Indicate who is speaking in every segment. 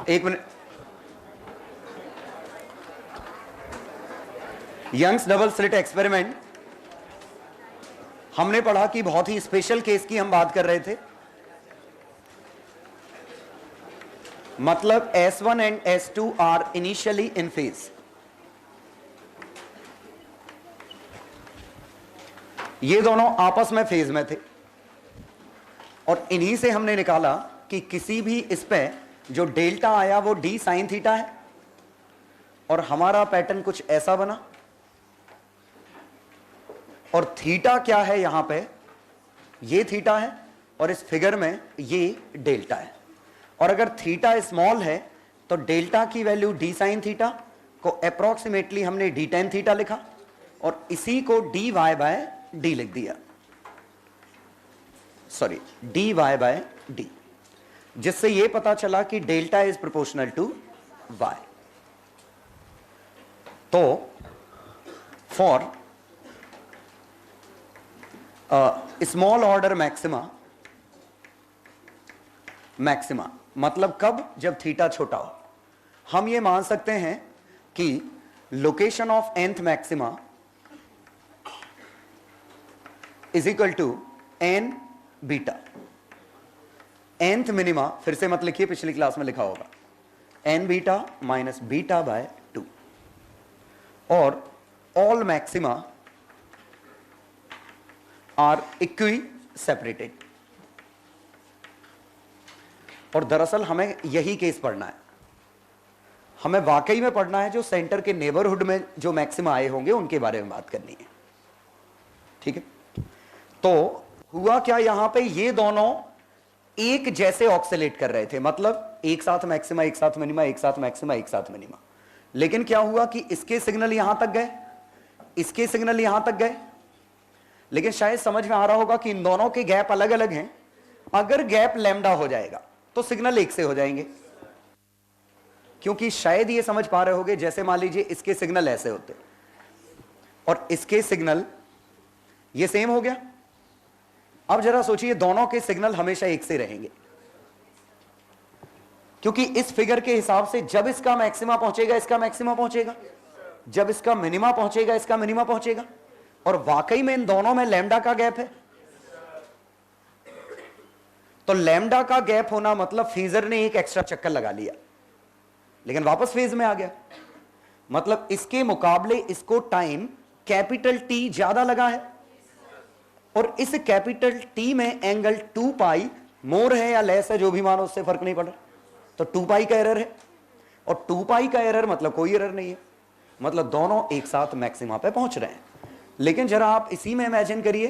Speaker 1: एक minute, Young's double slit experiment हमने पढ़ा कि बहुत ही स्पेशल केस की हम बात कर रहे थे। मतलब S1 and S2 are initially in phase. ये दोनों आपस में फेज में थे और इन्हीं से हमने निकाला कि किसी भी इस पे जो डेल्टा आया वो d sin थीटा है और हमारा पैटर्न कुछ ऐसा बना और थीटा क्या है, यहां पे ये थीटा है और इस फिगर में ये डेल्टा है। और अगर थीटा स्मॉल है तो डेल्टा की वैल्यू d sin थीटा को अप्रोक्सीमेटली हमने d tan थीटा लिखा और इसी को dy बाय d लिख दिया, सॉरी dy बाय d, जिससे यह पता चला कि delta is proportional to y। तो फॉर स्मॉल ऑर्डर मैक्सिमा मतलब कब, जब थीटा छोटा हो। हम ये मान सकते हैं कि location of nth maxima is equal to n beta. nth minima फिर से मत लिखिए, पिछली क्लास में लिखा होगा, n beta minus beta by 2 और all maxima are equi separated. और दरअसल हमें यही केस पढ़ना है, हमें वाकई में पढ़ना है जो सेंटर के नेबरहुड में जो मैक्सिमा आए होंगे उनके बारे में बात करनी है। ठीक है, तो हुआ क्या, यहां पे ये दोनों एक जैसे ऑक्सीलेट कर रहे थे, मतलब एक साथ मैक्सिमा एक साथ मिनिमा, एक साथ मैक्सिमा एक साथ मिनिमा। लेकिन क्या हुआ कि इसके सिग्नल यहां तक गए, इसके सिग्नल यहां तक गए, लेकिन शायद समझ में आ रहा होगा कि इन दोनों के गैप अलग अलग हैं। अगर गैप लैम्डा हो जाएगा तो सिग्नल एक से हो जाएंगे, क्योंकि शायद ये समझ पा रहे होगे, जैसे मान लीजिए इसके सिग्नल ऐसे होते और इसके सिग्नल ये सेम हो गया। अब जरा सोचिए, दोनों के सिग्नल हमेशा एक से रहेंगे, क्योंकि इस फिगर के हिसाब से जब इसका मैक्सिमा पहुंचेगा इसका मैक्सिमा पहुंचेगा, जब इसका मिनिमा पहुंचेगा इसका मिनिमा पहुंचेगा। और वाकई में इन दोनों में लैम्डा का गैप है। तो लैम्डा का गैप होना मतलब फेजर ने एक एक्स्ट्रा चक्कर लगा लिया लेकिन वापस फेज में आ गया। मतलब इसके मुकाबले इसको टाइम कैपिटल T ज्यादा लगा है और इस कैपिटल T में एंगल 2 पाई मोर है या लेस है, जो भी मानो उससे फर्क नहीं पड़ रहा, तो 2 पाई का एरर है। और 2 पाई का एरर मतलब कोई एरर नहीं है, मतलब दोनों एक साथ मैक्सिमा पे पहुंच रहे हैं। लेकिन जरा आप इसी में इमेजिन करिए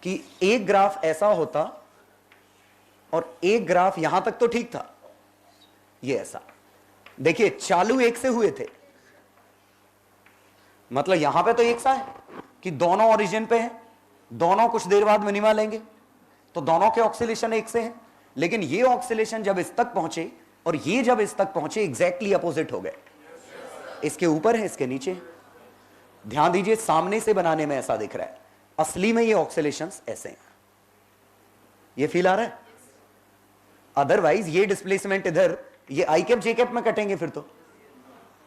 Speaker 1: कि एक ग्राफ ऐसा होता और एक ग्राफ यहां तक तो ठीक था, ये ऐसा देखिए, चालू एक से हुए थे, मतलब यहां पे तो एक सा है कि दोनों ओरिजिन पे हैं, दोनों कुछ देर बाद मिनिमा लेंगे, तो दोनों के ऑक्सीलेशन एक से हैं। लेकिन ये ऑक्सीलेशन जब इस तक पहुंचे और ये जब इस तक पहुंचे एग्जैक्टली अपोजिट हो गए, इसके ऊपर है इसके नीचे। ध्यान दीजिए, सामने से बनाने में ऐसा दिख रहा है, असली में ये ऑक्सीलेशंस ऐसे हैं। ये फील आ रहा है? अदरवाइज ये डिस्प्लेसमेंट इधर ये आई कैप जे कैप में कटेंगे, फिर तो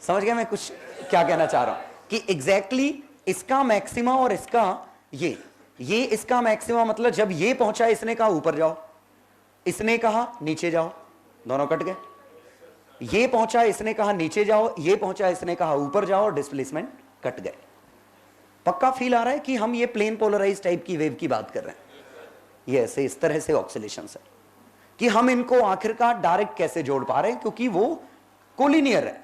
Speaker 1: समझ गए मैं कुछ क्या कहना चाह रहा हूं कि एग्जैक्टली इसका मैक्सिमा और इसका ये इसका मैक्सिमा, मतलब जब ये पहुंचा इसने कहा ऊपर जाओ, इसने कहा नीचे जाओ, दोनों कट गए। ये पहुंचा इसने कहा नीचे जाओ, ये पहुंचा इसने कहा ऊपर जाओ, और डिस्प्लेसमेंट कट गए। पक्का फील आ रहा है कि हम ये प्लेन पोलराइज टाइप की वेव की बात कर रहे हैं। ये ऐसे इस तरह से ऑक्सीलेशंस है कि हम इनको आखिरकार डायरेक्ट कैसे जोड़ पा रहे हैं, क्योंकि वो कोलिनियर है,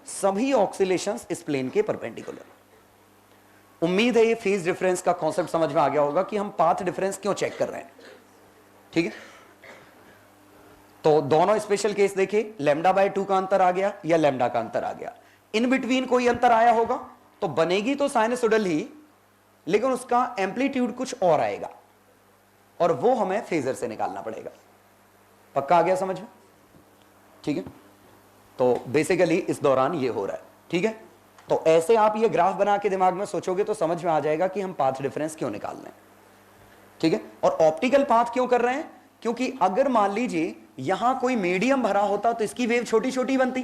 Speaker 1: सभी ऑक्सीलेशंस इस प्लेन के परपेंडिकुलर। उम्मीद है ये फेज डिफरेंस का कॉन्सेप्ट समझ में आ गया होगा कि हम पाथ डिफरेंस क्यों चेक कर रहे हैं। ठीक है, तो दोनों स्पेशल केस देखे, लैम्डा बाय 2 का अंतर आ गया या लैम्डा का अंतर आ गया, इन बिटवीन कोई अंतर आया होगा तो बनेगी तो साइनसोइडल ही, लेकिन उसका एम्पलीट्यूड कुछ और आएगा और वो हमें फेजर से निकालना पड़ेगा। पक्का आ गया समझ में? ठीक है, तो बेसिकली इस दौरान ये हो रहा है। ठीक है, तो ऐसे आप ये ग्राफ बना के दिमाग में सोचोगे तो समझ में आ जाएगा कि हम पाथ डिफरेंस क्यों निकाल रहे हैं। ठीक है, और ऑप्टिकल पाथ क्यों कर रहे हैं, क्योंकि अगर मान लीजिए यहां कोई मीडियम भरा होता तो इसकी वेव छोटी छोटी बनती,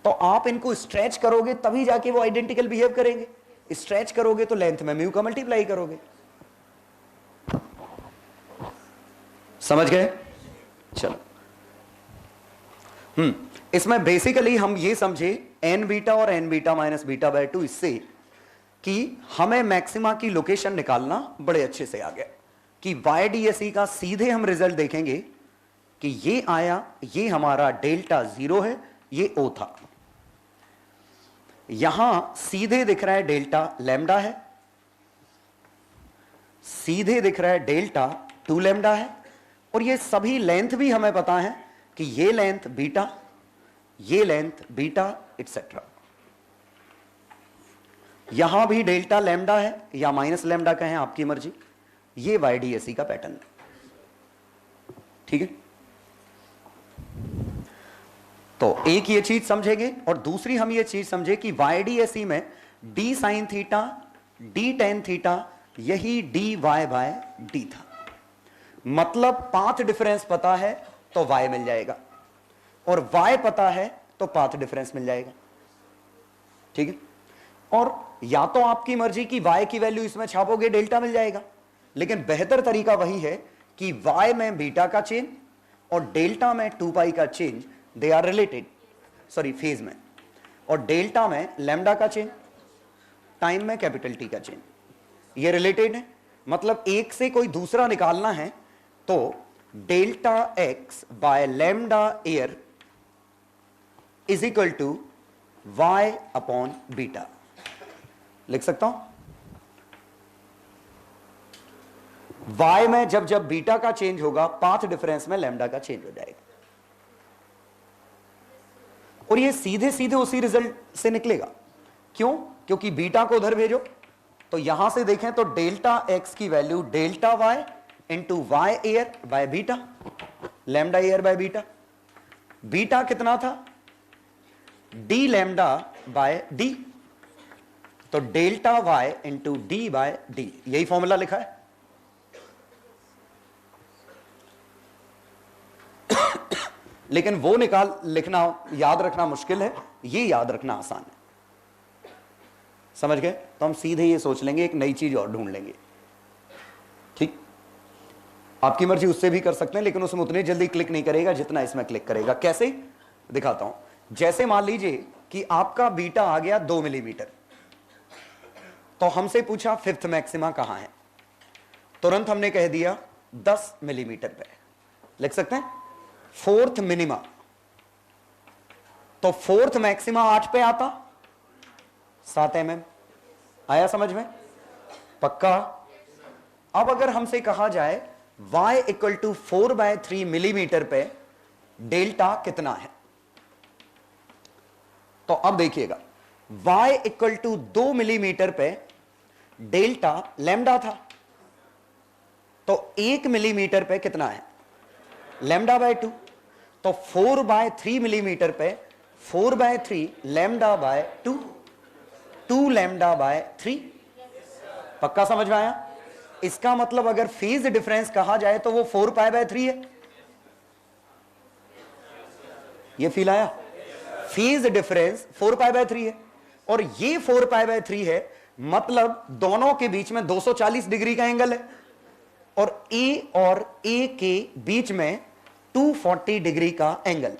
Speaker 1: तो आप इनको स्ट्रेच करोगे तभी जाके वो आइडेंटिकल बिहेव करेंगे। स्ट्रेच करोगे तो लेंथ में म्यू का मल्टीप्लाई करोगे। समझ गए? चलो, इसमें बेसिकली हम ये समझे एन बीटा और n beta minus beta by 2 इससे कि हमें मैक्सिमा की लोकेशन निकालना बड़े अच्छे से आ गया कि YDSE का सीधे हम रिजल्ट देखेंगे कि ये आया, ये हमारा डेल्टा 0 है, ये O था। यहां सीधे दिख रहा है डेल्टा लैम्डा है, सीधे दिख रहा है डेल्टा 2 लैम्डा है, और ये सभी लेंथ भी हमें पता है कि ये लेंथ बीटा, ये लेंथ बीटा, एटसेट्रा। यहां भी डेल्टा लैम्डा है या माइनस लैम्डा कहें, आपकी मर्जी। ये YDSE का पैटर्न है, ठीक है। तो एक ये चीज समझेंगे, और दूसरी हम ये चीज समझे कि YDSE में d sine theta, d tan theta, यही dy बाय d था। मतलब पाथ डिफरेंस पता है तो y मिल जाएगा, और y पता है तो पाथ डिफरेंस मिल जाएगा, ठीक है। और या तो आपकी मर्जी की y की वैल्यू इसमें छापोगे, डेल्टा मिल जाएगा, लेकिन बेहतर तरीका वही है कि y में बीटा का चेंज और डेल्टा में 2 पाई का change, they are related, sorry phase में, और डेल्टा में लैम्डा का चेंज, टाइम में कैपिटल T का चेंज, ये रिलेटेड है। मतलब एक से कोई दूसरा निकालना है तो delta x by lambda air is equal to y upon beta लिख सकता हूं। y में जब जब बीटा का चेंज होगा, पाथ डिफरेंस में लैम्डा का चेंज हो जाएगा, और ये सीधे सीधे उसी रिजल्ट से निकलेगा। क्यों? क्योंकि बीटा को उधर भेजो, तो यहां से देखें तो डेल्टा x की value delta y into y air by beta, lambda air by beta. Beta कितना था? डी लैम्डा बाय डी, तो delta y into d by d, यही फॉर्मूला लिखा है। लेकिन वो लिखना याद रखना मुश्किल है, ये याद रखना आसान है। समझ गए? तो हम सीधे ये सोच लेंगे, एक नई चीज और ढूंढ लेंगे, ठीक। आपकी मर्जी उससे भी कर सकते हैं, लेकिन उसमें उतनी जल्दी क्लिक नहीं करेगा जितना इसमें क्लिक करेगा। कैसे दिखाता हूं। जैसे मान लीजिए कि आपका बीटा आ गया 2 मिलीमीटर, तो हमसे पूछा फिफ्थ मैक्सिमा कहां है, तुरंत हमने कह दिया 10 मिलीमीटर पे। लिख सकते हैं फोर्थ मिनिमा, तो फोर्थ मैक्सिमा 8 पे आता, 7 mm आया समझ में? पक्का? अब अगर हमसे कहा जाए y इक्वल टू 4/3 मिलीमीटर पे डेल्टा कितना है, तो अब देखिएगा y इक्वल टू 2 मिलीमीटर पे डेल्टा लैम्डा था, तो 1 मिलीमीटर पे कितना है? लैम्डा बाय 2, तो 4/3 मिलीमीटर पे 4/3 लैम्डा बाय 2, 2 लैम्डा बाय 3। पक्का समझ में आया? इसका मतलब अगर फेज डिफरेंस कहा जाए तो वो 4π/3 है। ये फील आया? फेज डिफरेंस 4π/3 है, और ये 4π/3 है, मतलब दोनों के बीच में 240 डिग्री का एंगल है, और ए और ए के बीच में 240 डिग्री का एंगल,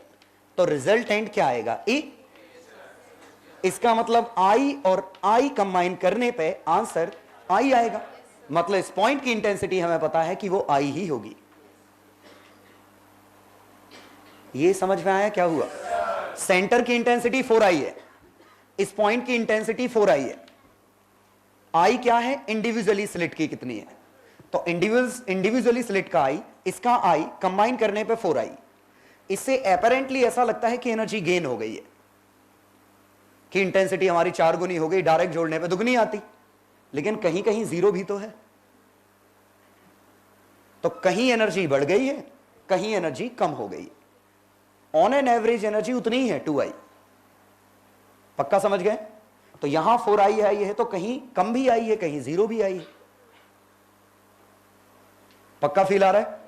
Speaker 1: तो रिजल्टेंट क्या आएगा? ए। इसका मतलब आई और आई कंबाइन करने पे आंसर आई आएगा। मतलब इस पॉइंट की इंटेंसिटी हमें पता है कि वो आई ही होगी। ये समझ में आया क्या हुआ? सेंटर की इंटेंसिटी 4i है, इस पॉइंट की इंटेंसिटी 4i है। आई क्या है? इंडिविजुअली स्लिट की कितनी है, तो इंडिविजुअली स्लिट का आई, इसका आई कंबाइन करने पे 4i। इससे अपेरेंटली ऐसा लगता है कि एनर्जी गेन हो गई है, कि इंटेंसिटी हमारी 4 गुनी हो गई, डायरेक्ट जोड़ने पे दुगनी आती, लेकिन कहीं कहीं जीरो भी तो है। तो कहीं एनर्जी बढ़ गई है, कहीं एनर्जी कम हो गई है। ऑन एन एवरेज एनर्जी उतनी ही है 2i। पक्का समझ गए? तो यहां 4i आई है, तो कहीं कम भी आई है, कहीं जीरो भी आई है। पक्का फील आ रहा है?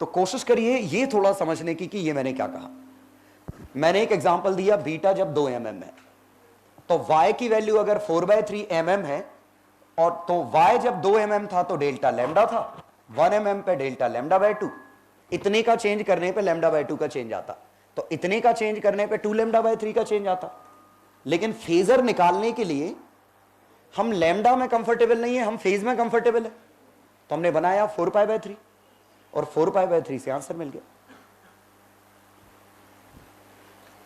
Speaker 1: तो कोशिश करिए ये थोड़ा समझने की कि ये मैंने क्या कहा। मैंने एक एग्जांपल दिया, बीटा जब 2 mm है तो y की वैल्यू अगर 4/3 mm है, और तो y जब 2 mm था तो डेल्टा लैम्डा था, 1 mm पे डेल्टा λ/2, इतने का चेंज करने पे λ/2 का चेंज आता, तो इतने का चेंज करने पे 2 λ/3 का चेंज आता। लेकिन फेजर निकालने के लिए हम लैम्डा में कंफर्टेबल नहीं है, हम फेज में कंफर्टेबल है, तो हमने बनाया 4π/3 और 4π/3 से आंसर मिल गया।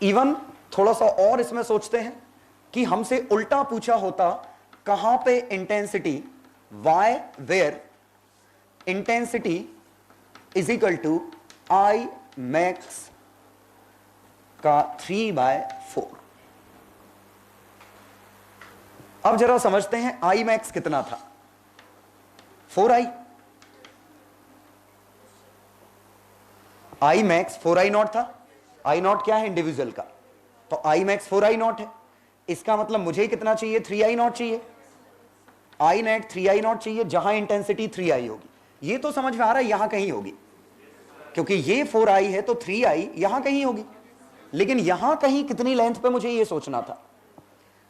Speaker 1: इवन थोड़ा सा और इसमें सोचते हैं कि हमसे उल्टा पूछा होता, कहां पे intensity y where intensity is equal to I max का 3/4। अब जरा समझते हैं I max कितना था, 4i। I max 4i0 था, I0 क्या है इंडिविजुअल का, तो I max 4i0 है, इसका मतलब मुझे कितना चाहिए, 3i0 चाहिए, I net 3i0 चाहिए, जहां इंटेंसिटी 3i होगी। ये तो समझ में आ रहा है यहां कहीं होगी, क्योंकि ये 4i है तो 3i यहां कहीं होगी, लेकिन यहां कहीं कितनी लेंथ पे मुझे ये सोचना था।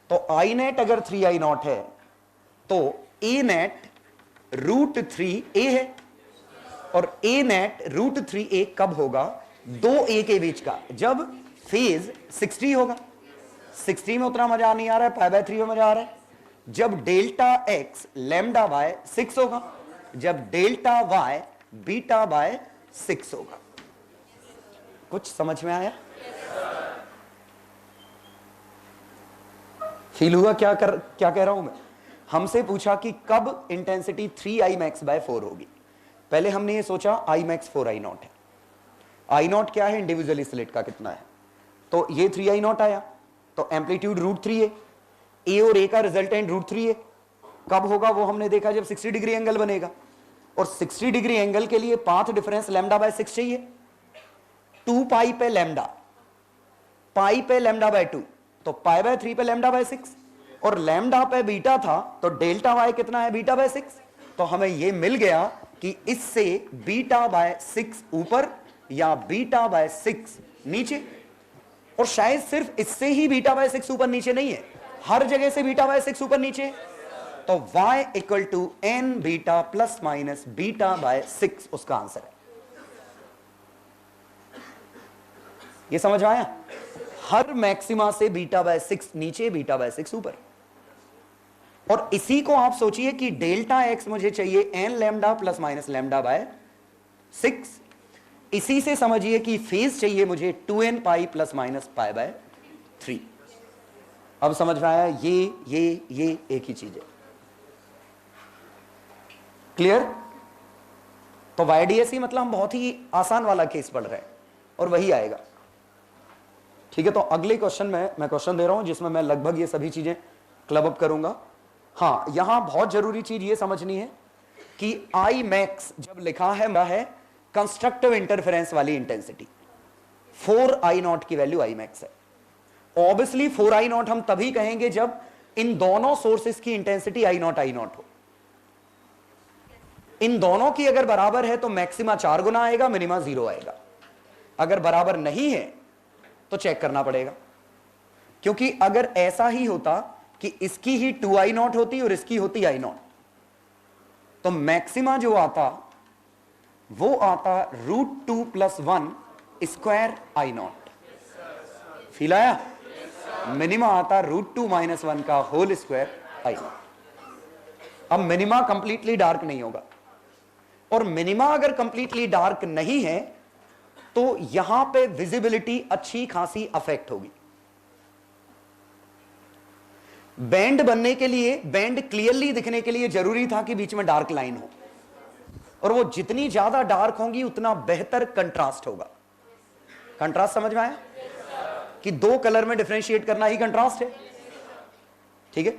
Speaker 1: तो I net अगर 3i0 है तो A net √3a है, और A net √3a कब होगा, 2a के बीच का, जब फेज 60 होगा। 60 में उतना मजा नहीं आ रहा है, π/3 में मजा आ रहा है। जब डेल्टा x λ/6 होगा, जब डेल्टा y β/6 होगा। कुछ समझ में आया? फील हुआ क्या कह रहा हूं मैं? हमसे पूछा कि कब इंटेंसिटी 3i max/4 होगी। पहले हमने ये सोचा I max 4i0 है, I0 क्या है इंडिविजुअली स्लिट का कितना है, तो ये 3i0 आया, तो एम्पलीट्यूड √3 है, A और A का रिजल्टेंट √3 है। कब होगा वो हमने देखा, जब 60 डिग्री एंगल बनेगा, और 60 डिग्री एंगल के लिए पाथ डिफरेंस λ/6 चाहिए, 2π पे लैम्डा, पाई पे λ/2, तो π/3 पे λ/6, और लैम्डा पे बीटा था, तो डेल्टा y कितना है, β/6। तो हमें ये मिल गया कि इससे β/6 ऊपर या β/6 नीचे, और शायद सिर्फ इससे ही β/6 ऊपर नीचे नहीं है, हर जगह से β/6 ऊपर नीचे, तो y equal to n beta plus minus β/6 उसका आंसर है। ये समझ आया? हर मैक्सिमा से β/6 नीचे, β/6 ऊपर। और इसी को आप सोचिए कि डेल्टा x मुझे चाहिए n लैम्डा प्लस माइनस λ/6, इसी से समझिए कि फेज चाहिए मुझे 2n पाई प्लस माइनस π/3। अब समझ में आया? ये एक ही चीज है। क्लियर? तो YDSE मतलब हम बहुत ही आसान वाला केस पढ़ रहे हैं और वही आएगा। ठीक है, तो अगले क्वेश्चन में मैं क्वेश्चन दे रहा हूं जिसमें मैं लगभग ये सभी चीजें क्लब अप करूंगा। हाँ, यहां बहुत जरूरी चीज ये समझनी है कि I max जब लिखा है कंस्ट्रक्टिव इंटरफेरेंस वाली इंटेंसिटी, 4i0 की वैल्यू I max है। ऑब्वियसली 4i0 हम तभी कहेंगे जब इन दोनों सोर्सेस की इंटेंसिटी I0 हो। इन दोनों की अगर बराबर है तो मैक्सिमा 4 गुना आएगा, मिनिमा 0 आएगा। अगर बराबर नहीं है तो चेक करना पड़ेगा, क्योंकि अगर ऐसा ही होता कि इसकी ही 2i0 होती और इसकी होती I0, तो मैक्सिमा जो आता वो आता √2 + 1 स्क्वायर I0। फील आया? मिनिमा आता √2 - 1 का होल स्क्वायर I0। अब मिनिमा कंप्लीटली डार्क नहीं होगा, और मिनिमा अगर कंप्लीटली डार्क नहीं है तो यहां पे विजिबिलिटी अच्छी खासी अफेक्ट होगी। बैंड बनने के लिए, बैंड क्लियरली दिखने के लिए जरूरी था कि बीच में डार्क लाइन हो, और वो जितनी ज्यादा डार्क होंगी उतना बेहतर कंट्रास्ट होगा। कंट्रास्ट समझ में आया? कि दो कलर में डिफरेंशिएट करना ही कंट्रास्ट है। ठीक है,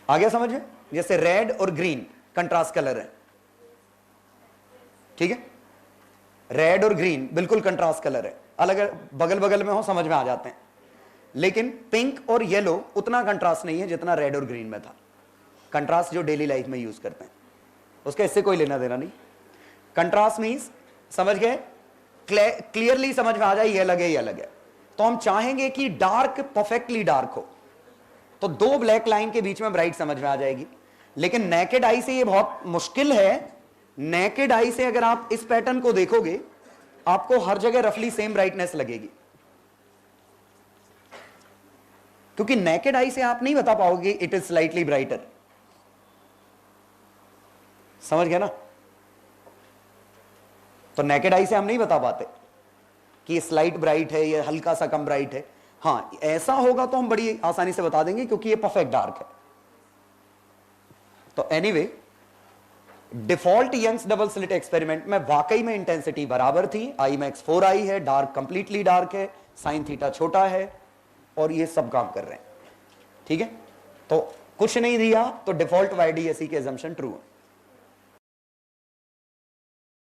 Speaker 1: आ गया समझ में? जैसे रेड और ग्रीन कंट्रास्ट कलर है। ठीक है, रेड और ग्रीन बिल्कुल कंट्रास्ट कलर है, अलग बगल बगल में हो समझ में आ जाते हैं। लेकिन पिंक और येलो उतना कंट्रास्ट नहीं है जितना रेड और ग्रीन में था। कंट्रास्ट जो डेली लाइफ में यूज करते हैं उसका इससे कोई लेना देना नहीं। कंट्रास्ट मीन्स समझ गए, क्लियरली समझ में आ जाए ये अलग है ये अलग है। तो हम चाहेंगे कि डार्क परफेक्टली डार्क हो, तो दो ब्लैक लाइन के बीच में ब्राइट समझ में आ जाएगी। लेकिन नेकेड आई से ये बहुत मुश्किल है। नेकेड आई से अगर आप इस पैटर्न को देखोगे आपको हर जगह रफली सेम ब्राइटनेस लगेगी, क्योंकि नेकेड आई से आप नहीं बता पाओगे इट इज स्लाइटली ब्राइटर। समझ गए ना? तो नेकेड आई से हम नहीं बता पाते कि ये स्लाइट ब्राइट है, ये हल्का सा कम ब्राइट है। हाँ, ऐसा होगा तो हम बड़ी आसानी से बता देंगे क्योंकि ये परफेक्ट डार्क है। तो anyway, default Young's double slit experiment में वाकई में इंटेंसिटी बराबर थी। आई मैक्स 4 आई है, डार्क कंप्लीटली डार्क है, साइन थीटा छोटा है, और ये सब काम कर रहे हैं। ठीक है, तो कुछ नहीं दिया तो डिफॉल्ट वाईडीएसई के अजम्पशन ट्रू है।